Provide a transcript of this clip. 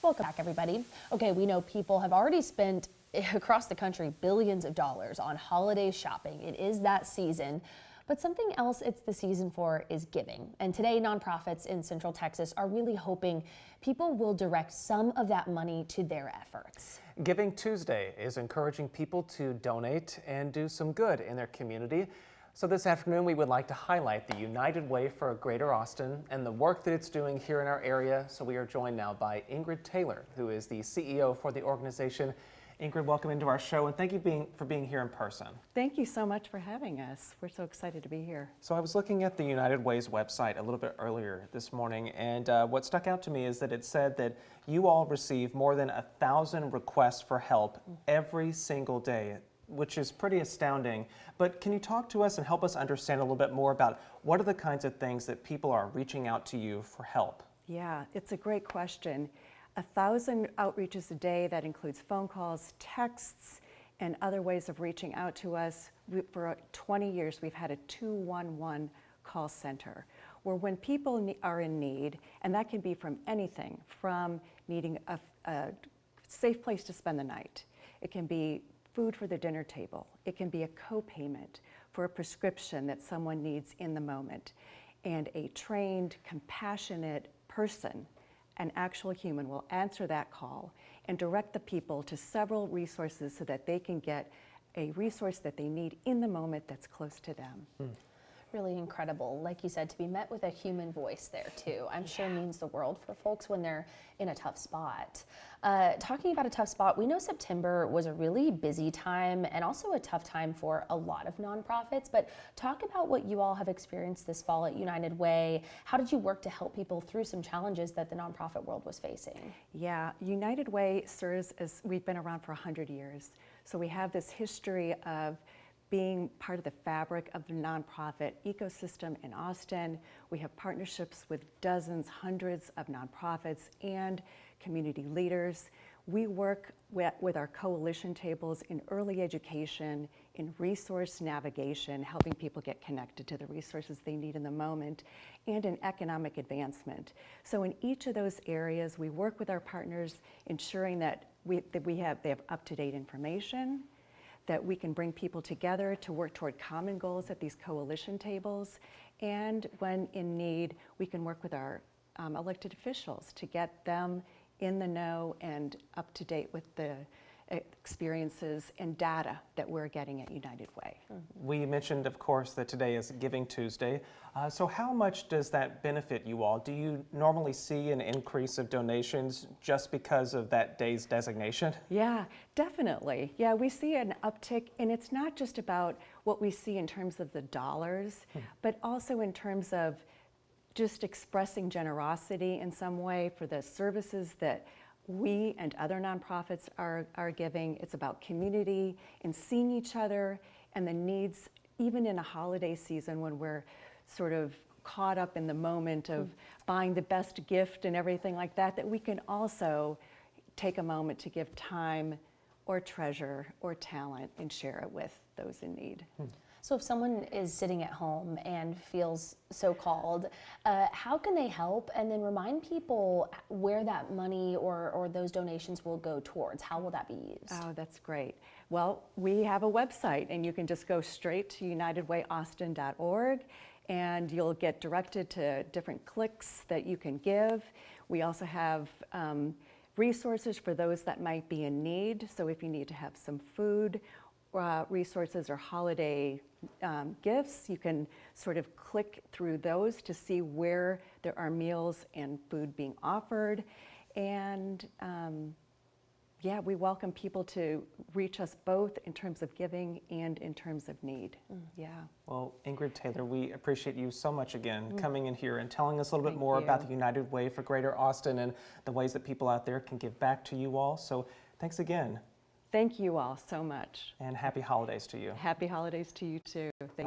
Welcome back, everybody. Okay, we know people have already spent across the country billions of dollars on holiday shopping. It is that season. But something else it's the season for is giving. And today, nonprofits in Central Texas are really hoping people will direct some of that money to their efforts. Giving Tuesday is encouraging people to donate and do some good in their community. So this afternoon, we would like to highlight the United Way for Greater Austin and the work that it's doing here in our area. So we are joined now by Ingrid Taylor, who is the CEO for the organization. Ingrid, welcome into our show, and thank you for being here in person. Thank you so much for having us. We're so excited to be here. So I was looking at the United Way's website a little bit earlier this morning, and what stuck out to me is that it said that you all receive more than 1,000 requests for help every single day, which is pretty astounding. But can you talk to us and help us understand a little bit more about what are the kinds of things that people are reaching out to you for help? Yeah, it's a great question. 1,000 outreaches a day, that includes phone calls, texts, and other ways of reaching out to us. For 20 years, we've had a 211 call center, where when people are in need, and that can be from anything, from needing a safe place to spend the night. It can be food for the dinner table. It can be a co-payment for a prescription that someone needs in the moment. And a trained, compassionate person, an actual human, will answer that call and direct the people to several resources so that they can get a resource that they need in the moment that's close to them. Really incredible. Like you said, to be met with a human voice there too, I'm sure means the world for folks when they're in a tough spot. Talking about a tough spot, we know September was a really busy time and also a tough time for a lot of nonprofits, but talk about what you all have experienced this fall at United Way. How did you work to help people through some challenges that the nonprofit world was facing? Yeah, United Way serves as, we've been around for 100 years. So we have this history of being part of the fabric of the nonprofit ecosystem in Austin. We have partnerships with dozens, hundreds of nonprofits and community leaders. We work with our coalition tables in early education, in resource navigation, helping people get connected to the resources they need in the moment, and in economic advancement. So in each of those areas, we work with our partners, ensuring that they have up-to-date information, that we can bring people together to work toward common goals at these coalition tables, and when in need, we can work with our elected officials to get them in the know and up to date with the experiences and data that we're getting at United Way. We mentioned, of course, that today is Giving Tuesday. So how much does that benefit you all? Do you normally see an increase of donations just because of that day's designation? Yeah, definitely. Yeah, we see an uptick, and it's not just about what we see in terms of the dollars, but also in terms of just expressing generosity in some way for the services that we and other nonprofits are giving. It's about community and seeing each other and the needs, even in a holiday season when we're sort of caught up in the moment of buying the best gift and everything like that, that we can also take a moment to give time or treasure or talent and share it with those in need. So if someone is sitting at home and feels so called, how can they help? And then remind people where that money or those donations will go towards. How will that be used? Oh, that's great. Well, we have a website, and you can just go straight to unitedwayaustin.org, and you'll get directed to different clicks that you can give. We also have resources for those that might be in need. So if you need to have some food, resources or holiday gifts, you can sort of click through those to see where there are meals and food being offered. And yeah, we welcome people to reach us both in terms of giving and in terms of need. Yeah. Well, Ingrid Taylor, we appreciate you so much again coming in here and telling us a little bit more about the United Way for Greater Austin and the ways that people out there can give back to you all. So thanks again. Thank you all so much. And happy holidays to you. Happy holidays to you too. Thank